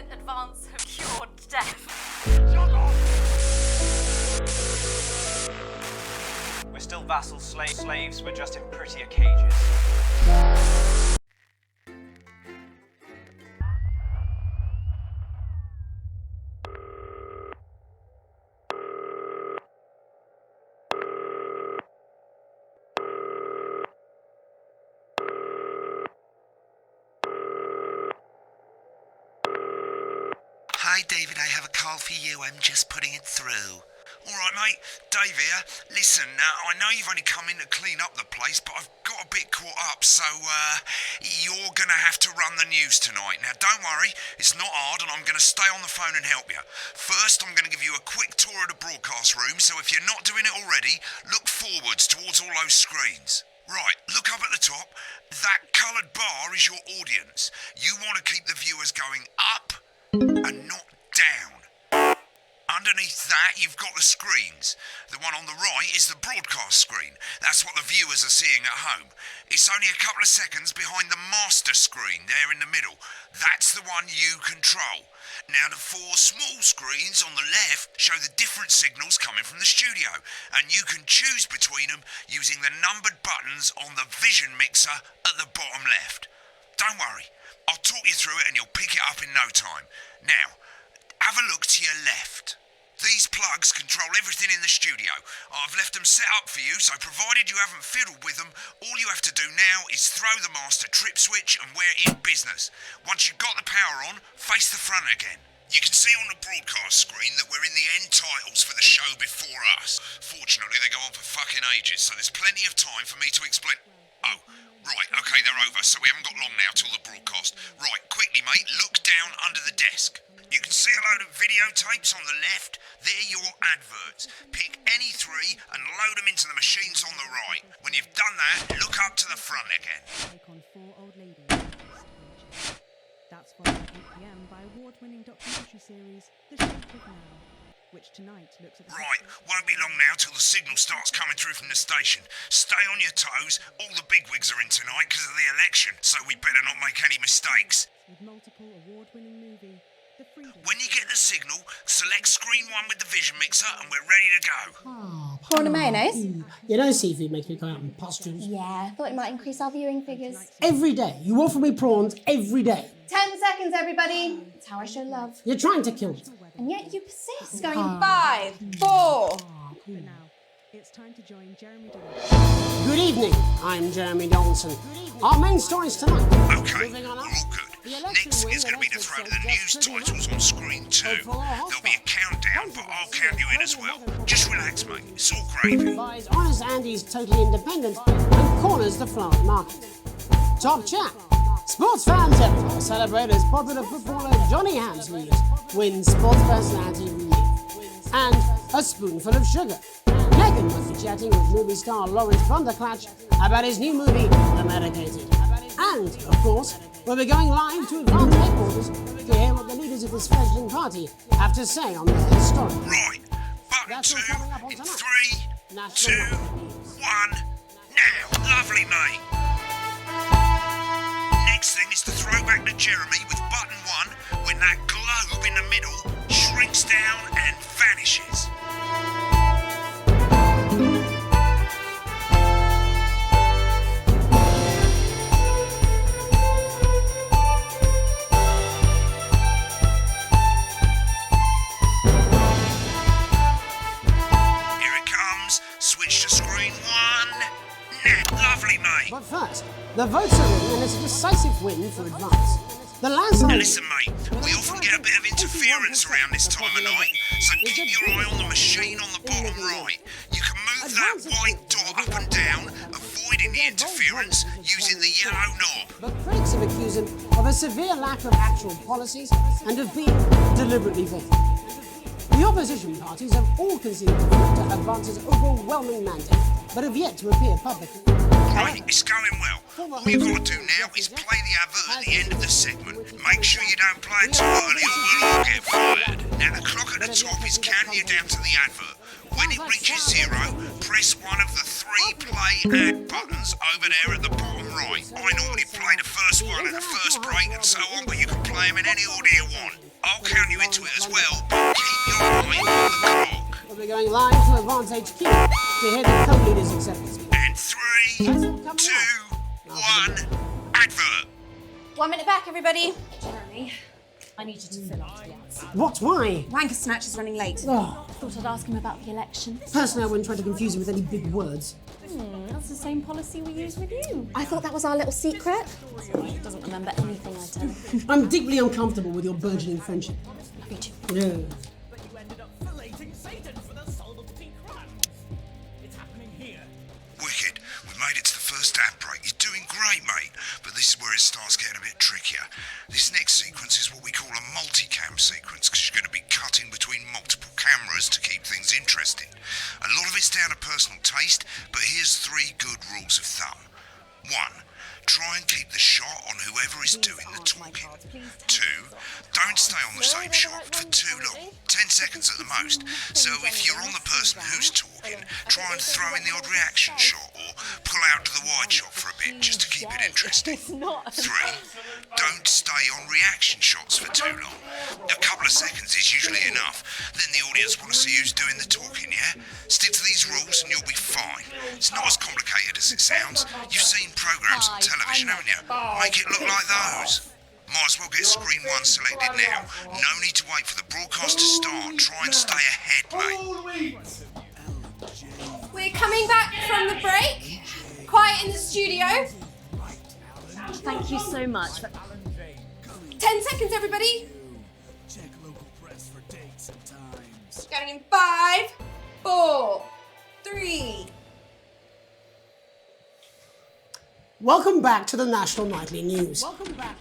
that advance have cured death. We're still vassal slaves, we're just in prettier cages. Hi, David, I have a call for you. I'm just putting it through. All right, mate. Dave here. Listen, I know you've only come in to clean up the place, but I've got a bit caught up, so, you're gonna have to run the news tonight. Now, don't worry, it's not hard, and I'm gonna stay on the phone and help you. First, I'm gonna give you a quick tour of the broadcast room, so if you're not doing it already, look forwards towards all those screens. Right, look up at the top. That coloured bar is your audience. You want to keep the viewers going up and not down. Underneath that, you've got the screens. The one on the right is the broadcast screen. That's what the viewers are seeing at home. It's only a couple of seconds behind the master screen there in the middle. That's the one you control. Now, the four small screens on the left show the different signals coming from the studio, and you can choose between them using the numbered buttons on the vision mixer at the bottom left. Don't worry, I'll talk you through it and you'll pick it up in no time. Now, have a look to your left. These plugs control everything in the studio. I've left them set up for you, so provided you haven't fiddled with them, all you have to do now is throw the master trip switch and we're in business. Once you've got the power on, face the front again. You can see on the broadcast screen that we're in the end titles for the show before us. Fortunately, they go on for fucking ages, so there's plenty of time for me to explain... Oh, right, okay, they're over, so we haven't got long now till the broadcast. Right, quickly, mate, look down under the desk. You can see a load of videotapes on the left. They're your adverts. Pick any three and load them into the machines on the right. When you've done that, look up to the front again. Take on four old ladies. That's followed at 8 p.m. by award-winning documentary series The Shape of Now, which tonight looks at the... Right, won't be long now till the signal starts coming through from the station. Stay on your toes. All the bigwigs are in tonight because of the election, so we better not make any mistakes. With multiple award-winning movie, The Freedom... When you get the signal, select screen 1 with the vision mixer and we're ready to go. Prawn and mayonnaise? You know seafood makes me go out in pustules. Yeah, I thought it might increase our viewing figures. Every day. You offer me prawns every day. 10 seconds, everybody. That's how I show love. You're trying to kill me. And yet you persist. Going 5, 4. But now, it's time to join Jeremy Dawson. Good evening. I'm Jeremy Donaldson. Our main stories tonight. Okay, we're all good. Next is going to be to throw to the news titles on screen 2. There'll be a countdown, but I'll count you in as well. Just relax, mate. It's all gravy. Buys Honest Andy's Totally Independent and corners the flower market. Top chat. Sports fans everywhere celebrate as popular footballer Johnny Hamsley wins Sports Personality of the Year. And a spoonful of sugar. Megan will be chatting with movie star Lawrence Vanderklatch about his new movie, The Medicated. And, of course, we'll be going live to advance headquarters to hear what the leaders of this fledgling party have to say on this historic. Right, button That's 2 all coming up on in tonight. 3, 2, National 1, now. Lovely, mate. Next thing is to throw back to Jeremy with button 1 when that globe in the middle shrinks down and vanishes. Switch to screen 1. Now, lovely, mate. But first, the votes are in and it's a decisive win for advance. The landslide... Now listen, mate, we often get a bit of interference around this time of night, so keep your eye on the machine on the bottom right. You can move that white dot up and down, avoiding the interference using the yellow knob. But critics have accused him of a severe lack of actual policies and of being deliberately vague. The opposition parties have all conceded to Advance's overwhelming mandate, but have yet to appear publicly. Right, it's going well. All you've got to do now is play the advert at the end of the segment. Make sure you don't play it too early or we'll all get fired. Now the clock at the top is counting you down to the advert. When it reaches 0, press one of the 3 play ad buttons over there at the bottom right. I normally play the first one at the first break and so on, but you can play them in any order you want. count you into it as well, but keep your eye on the clock. We'll be going live to Advance HQ to hear the co-leader's acceptance speech. And 3, 2, 1, advert. 1 minute back, everybody. Jeremy, I need you to fill up the outside. What? Why? Wanker Snatch is running late. Oh, Thought I'd ask him about the election. personally, I wouldn't try to confuse him with any big words. That's the same policy we use with you. I thought that was our little secret. He doesn't remember anything I tell him. I'm deeply uncomfortable with your burgeoning friendship. Me too. Yeah. Wicked. We made it to the first outbreak. You're doing great, mate. But this is where it starts getting a bit trickier. This next sequence is what we call a multicam sequence, because you're going to be cutting between multiple cameras to keep things interesting. A lot of it's down to personal taste, but here's 3 good rules of thumb. 1. Try and keep the shot on whoever is doing the talking. 2. Don't stay on the same shot for too long, 10 seconds at the most. So if you're on the person who's talking, try and throw in the odd reaction shot or pull out to the wide shot for a bit just to keep it interesting. 3. Don't stay on reaction shots for too long. A couple of seconds is usually enough. Then the audience want to see who's doing the talking, yeah? Stick to these rules and you'll be fine. It's not as complicated as it sounds. You've seen programs on television, haven't you? Make it look like those. Might as well get screen 1 selected now. No need to wait for the broadcast to start. Try and stay ahead, mate. We're coming back from the break. Quiet in the studio. Thank you so much. 10 seconds, everybody. Going in 5, 4, 3. Welcome back to the National Nightly News.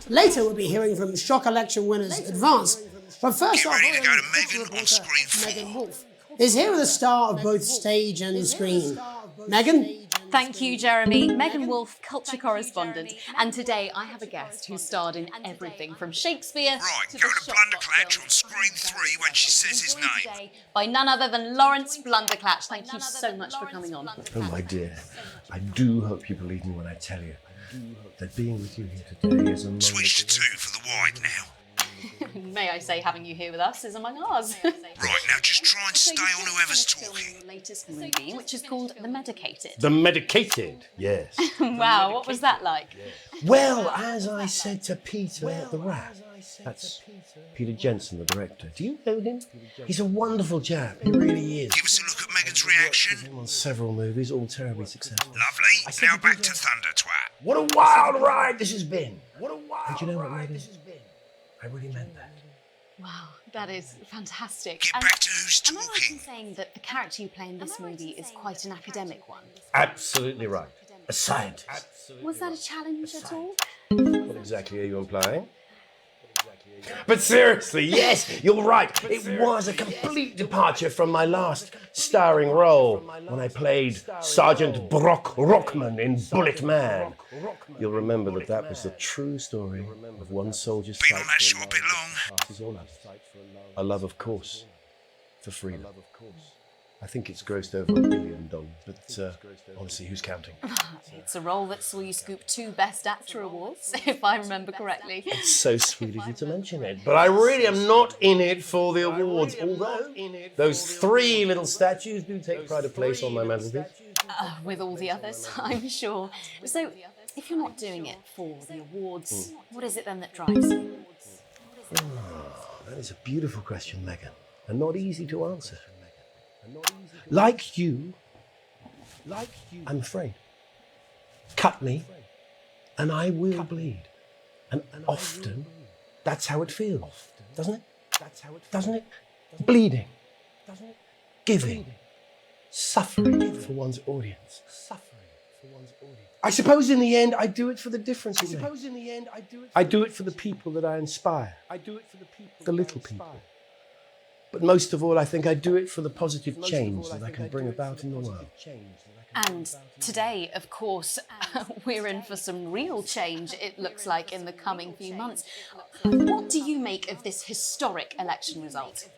Later, we'll be hearing from shock election winners Advance. But first Get off, ready to go to Megan on screen 4. Megan Wolf is here with a star of both stage and screen. Megan? Thank you, Jeremy. Megan Wolf, culture correspondent. And today I have a guest who starred in everything from Shakespeare Right, to go the to Blunderclatch Shopbox on screen 3 when she says his name. today by none other than Lawrence Blunderclatch. Thank you so much for coming on. Oh, my dear, I do hope you believe me when I tell you that being with you here today is a moment... Switch to 2 for the wide now. May I say, having you here with us is among ours. Right, now just try and stay on whoever's talking. The latest movie, which is called The Medicated. The medicated, yes. Wow, what was that like? Well, as I said to Peter the Rat, that's Peter Jensen, the director. Do you know him? He's a wonderful chap, he really is. Give us a look at Megan's reaction. Him on several movies, all terribly successful. Lovely. Now back to Thunder Twat. What a wild ride this has been. What a wild ride Megan? This has been. I really meant that. Wow, that is fantastic. Get back to who's Am I right in talking. saying that the character you play in this movie is quite an academic one? Absolutely right. A scientist. Was that a challenge at all? What exactly are you implying? But seriously, yes, you're right. It was a complete departure from my last starring role when I played Sergeant Brock Rockman in Bullet Man. You'll remember that was the true story of one soldier's Been fight on that for show a bit another long. passes all others. A love, of course, for freedom. I think it's grossed over $1 billion, but honestly, who's counting? It's a role that saw you scoop 2 Best Actor awards, if I remember correctly. It's so sweet of you to mention it, but I really am not in it for the awards, although those 3 little statues do take pride of place on my mantelpiece. With all the others, I'm sure. So, if you're not doing it for the awards, what is it then that drives you? That is a beautiful question, Megan, and not easy to answer. Like you, I'm afraid. Cut me, and I will bleed. And often, that's how it feels, doesn't it? Doesn't it? Bleeding, giving, suffering for one's audience. I suppose in the end, I do it for the difference it makes. I do it for the people that I inspire. The little people. But most of all, I think I do it for the positive change that I can bring about in the world. And today, of course, we're in for some real change, it looks like, in the coming few months. What do you make of this historic election result?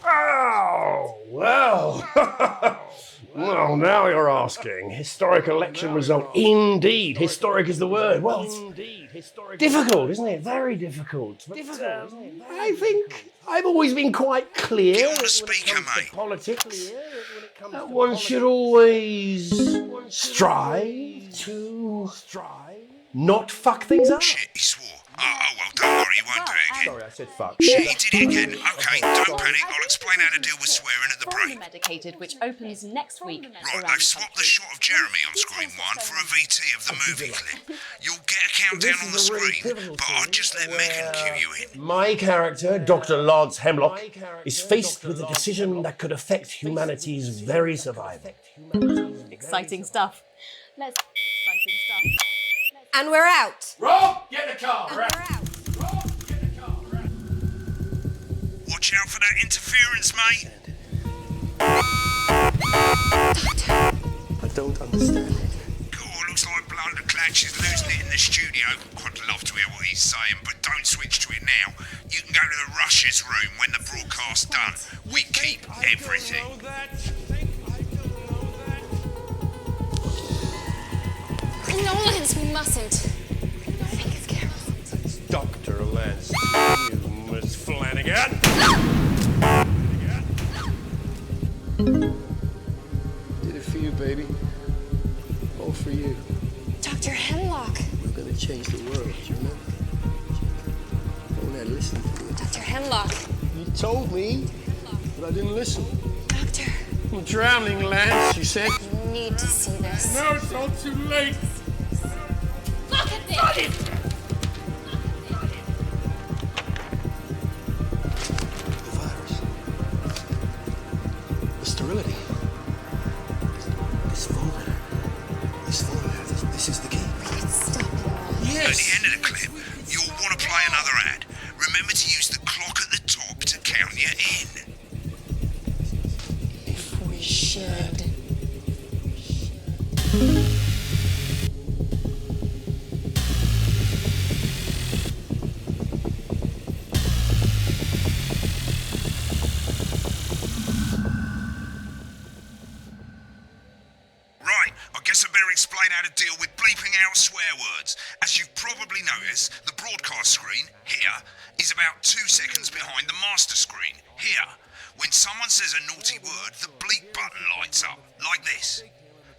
Oh, well. Well, now you're asking. Historic election result. Indeed. Historic is the word. Well, it's difficult, isn't it? Very difficult. But, I think I've always been quite clear Get on the when speaker, it comes mate. to politics that one should always strive to not fuck things up. Shit, he swore. Oh, well, don't worry, he won't do it again. Sorry, I said fuck. Shit, he did it again. Okay, don't panic. I'll explain how to deal with swearing at the From the break. Medicated, which opens next week. Right, around they've the swapped the country. shot of Jeremy on screen one for a VT of the movie clip. You'll get a countdown on the screen, but I'll just let Megan cue you in. My character, Dr. Lance Hemlock, is faced with a decision that could affect humanity's very survival. Exciting stuff. Exciting stuff. And we're out. Rob, get in the car. And we're out. Watch out for that interference, mate. I don't understand it. Cool, looks like Blunderclatch is losing it in the studio. I'd love to hear what he's saying, but don't switch to it now. You can go to the Russia's room when the broadcast's done. We keep everything. No, Lance, we mustn't. Fingers careful. Dr. Lance, you Miss Flanagan. Did it for you, baby. All for you. Dr. Hemlock. We're gonna change the world, you know? Don't let listen to you. Dr. Hemlock. You told me, but I didn't listen. Doctor. I'm drowning, Lance, you said. You need to see this. No, it's all too late. Look at this! The virus. The sterility. This formula. This is the key. Stop it. At the end of the clip, you'll want to play another ad. Remember to use the clock at the top to count you in. If we should. Right, I guess I better explain how to deal with bleeping out swear words. As you've probably noticed, the broadcast screen, here, is about 2 seconds behind the master screen, here. When someone says a naughty word, the bleep button lights up, like this.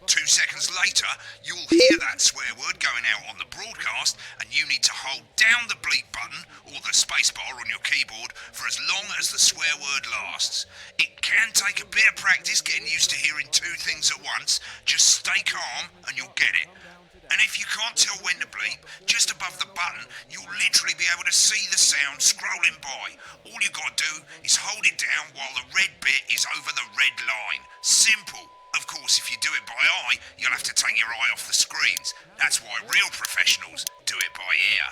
2 seconds later, you'll hear that swear word going out on the broadcast, and you need to hold down the bleep button, or the spacebar on your keyboard, for as long as the swear word lasts. It can take a bit of practice getting used to hearing 2 things at once. Just stay calm, and you'll get it. And if you can't tell when to bleep, just above the button, you'll literally be able to see the sound scrolling by. All you gotta do is hold it down while the red bit is over the red line. Simple. Of course, if you do it by eye, you'll have to take your eye off the screens. That's why real professionals do it by ear.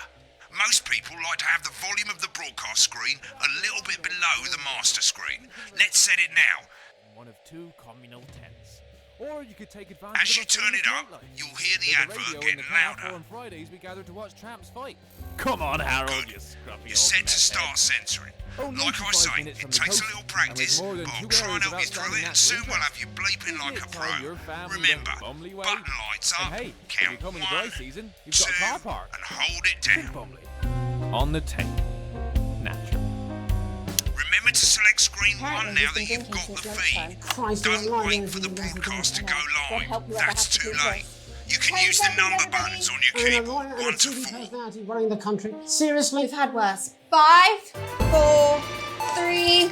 Most people like to have the volume of the broadcast screen a little bit below the master screen. Let's set it now. One of 2 communal tents. Or you could take advantage As you of a turn famous it up, nightlife. you'll hear the With advert radio in getting the car, louder. On Fridays we gather to watch tramps fight. Come on, Harold, you scruffy You're set to start censoring. Only Like I 85 say, minutes from it the takes a coast, little and practice, with more than but I'll 2 try and hours help of you through outstanding it, and soon natural we'll have you bleeping like a Tell your pro. family Remember, in Bumley Way. button lights up, And hey, if count you come in the 1, dry season, you've 2, got a car park. and hold it In down. Bumley. On the tape. Natural. Remember to select screen 1 Apparently now he's that been you've drinking got the since feed. lunchtime. Christ, Don't you're wait lying for the if you doesn't broadcast to do go that. live. help whoever That's has to too do late. this. You can Hey, use the second, number everybody. buttons on your And a keyboard, lawyer and a 1 to TV 4. personality running the country. Seriously? We've had worse. 5, 4, 3.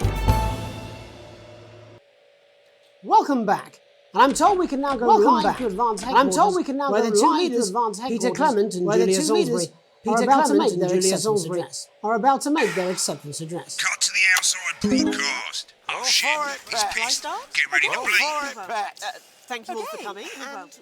Welcome back. And I'm told we can now go live to advance headquarters. I'm told we can now go live to advance headquarters. Peter Clement and Julia Salisbury are about to make their acceptance address. Are about to make their acceptance address. Cut to the outside broadcast. Oh shit, he's pissed. Get ready to bleep. Thank you all for coming. And,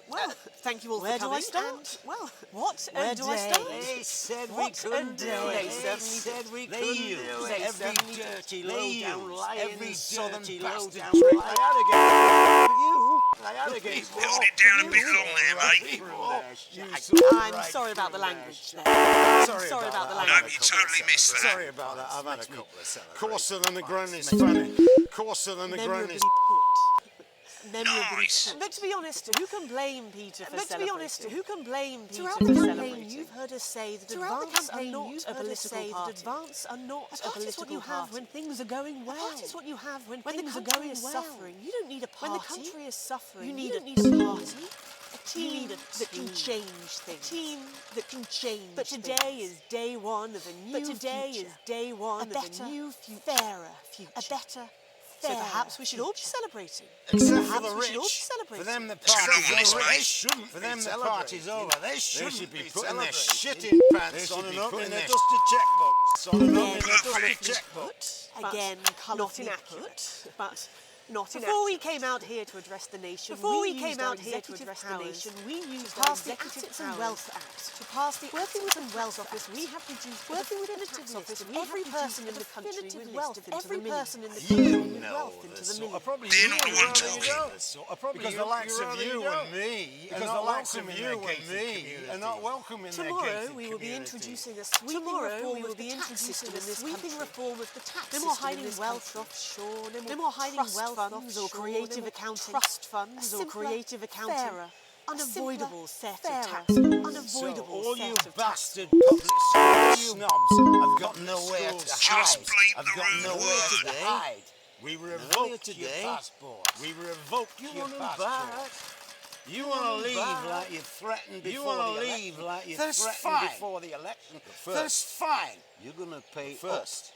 thank you all for coming. Where do I start? Well, What where a do I day. start? They said What we couldn't a do day. it. They said we couldn't do it. Every dirty low-down lying every southern dirty bastard low-down straight lying- out again. You Hold it down a bit long there, mate. I'm sorry about the language there. Sorry about the No, language. you totally missed that. Sorry about that. I've had a couple of celebrations. Coarser than the ground is funny. Coarser than the ground is... Nice. But to be honest, who can blame Peter for celebrating? But to be honest, who can blame Peter Throughout for the celebrating? campaign, You've heard us say that Throughout the advance are campaign, not you've a heard us political say that party. advance are not a a political political what you party. have when things are going well. Advance is what you have when When the things are country going is well. suffering, you don't need a party. When the country is suffering, you you need don't a need a party. A team that can change things. A team that can change. But today is day one of a new future. But today is day one of a new future. Fairer future. A better. So perhaps we should all be celebrating. Except for the rich. For them the party's over. They shouldn't. For them the party's over. They should be putting their celebrating. shitting pants on and up in their dusty checkbooks. On and up in their dusty checkbooks. Again, not inaccurate, but not inaccurate. Before we came out here to address the nation, we used our Assets and Wealth Act to pass the Working with the Wealth Office. We have produced working within the tax office. Every person in the country with wealth, every person in the country with wealth into the million. They're not the one talking. Because the likes of you and me, and the likes of you and me, are not welcome in their Tomorrow we will be introducing a sweeping reform of the tax system in this country. No more hiding wealth offshore. No more hiding wealth funds or creative accounting. Trust funds or creative accounting. Fairer, unavoidable set of taxes. Unavoidable all you set of bastard public school snobs have got nowhere to hide. bleep I've the got rude nowhere word. to hide. We revoke your passport. We revoke your passport. You want to leave like you threatened before the election. You want to leave like you threatened before the election. That's fine. You're going to pay first.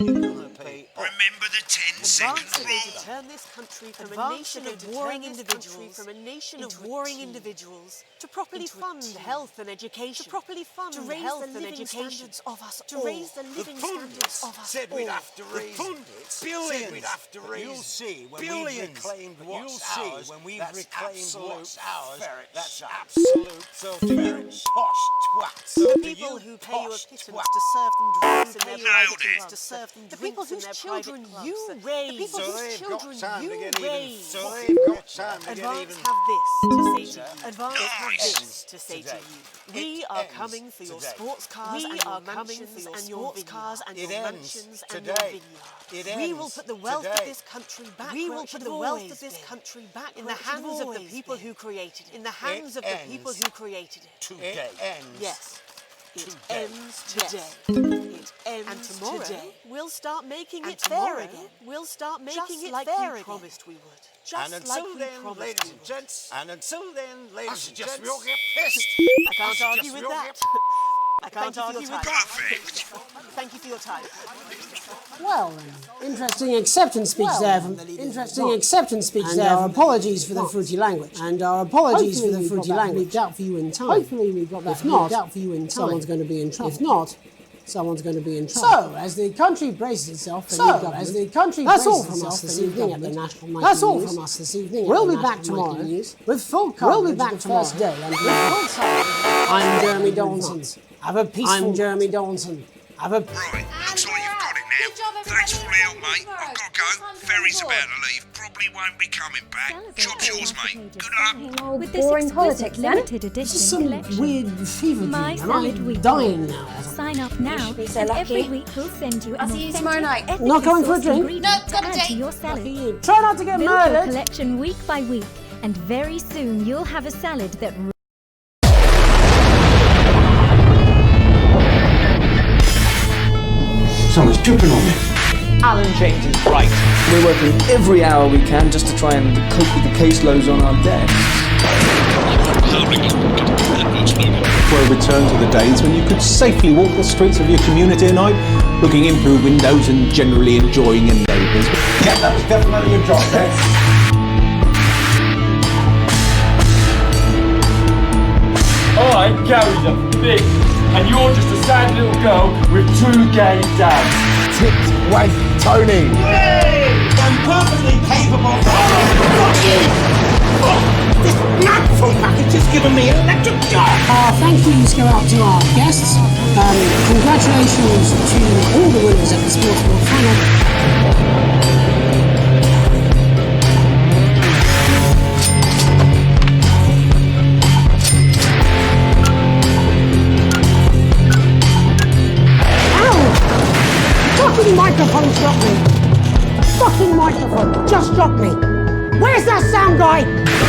You're going to pay up. Remember the 10-second Advance rule. to turn this country from a nation of warring individuals, from a nation of warring individuals, to properly fund health and education, to properly fund health and education of us all. To raise the living standards of us said all. we'd have to raise billions. Said we'd have to raise you'll see when we've reclaimed what's ours. When we've reclaimed what's ours, that's absolute. So to you posh twats, The people who pay you a pittance to serve them drinks in their private clubs, to serve them the people whose children you raise, the people whose children you raise. So they've got time to get even. Advance have this to say to you. Advance have this to say to you. We are coming for your sports cars and your mansions and your cars and your mansions and your vineyards. We will put the wealth of this country back. We will put the wealth of this country back in the hands of the people who created it. In the hands of the people who created it. Today. Yes. It ends today. It ends and tomorrow today. We'll start making it fair again. We'll start making it like we promised we would. Just And like until we then, promised ladies we and would. gents, ladies and gents, we all get pissed. I can't argue with that. I can't argue with that. Perfect. Thank you for your time. Well, then, interesting acceptance speech there from our apologies for the fruity language. And our apologies for the fruity language. Out for you in time. Hopefully we got that. If not, out for you in time. Someone's going to be in trouble. If not, someone's going to be in trouble. So, as the country braces itself for new government, that's all from us this evening at the National Nightly That's all from us this evening. We'll be back tomorrow with full coverage. We'll be back tomorrow. First day and I'm Jeremy Dawson. Have a peaceful. I'm Jeremy Dawson. Have a. Right, looks like you've got it now. Thanks for all the help, mate. I've got to go. Ferry's about to leave. Probably won't be coming back. Job's yours, mate. Good luck. With this exquisite limited edition Some collection. weird fever My dream. Am Salad I Week. dying now? Sign up now, so and lucky. every week we'll send you an see you authentic, tomorrow night. ethically Not going for a sourced drink? ingredient No, to got a add date. to your salad. Try not to get Build your murdered. collection week by week, and very soon you'll have a salad that Someone's dripping on me. Alan James is right. We're working every hour we can just to try and cope with the caseloads on our desks. We'll return to the days when you could safely walk the streets of your community at night, looking in through windows and generally enjoying your neighbours. Yeah, that was definitely a drop there. I, Gary the Big, and you're just a sad little girl with 2 gay dads. Tipped wank Tony. Hey! I'm perfectly capable. Fuck you! Fuck! This microphone package has given me an electric shock. Thank yous go out to our guests. Congratulations to all the winners of the Sports World Panel. fucking microphone's dropped me. Fucking microphone just dropped me. Where's that sound guy?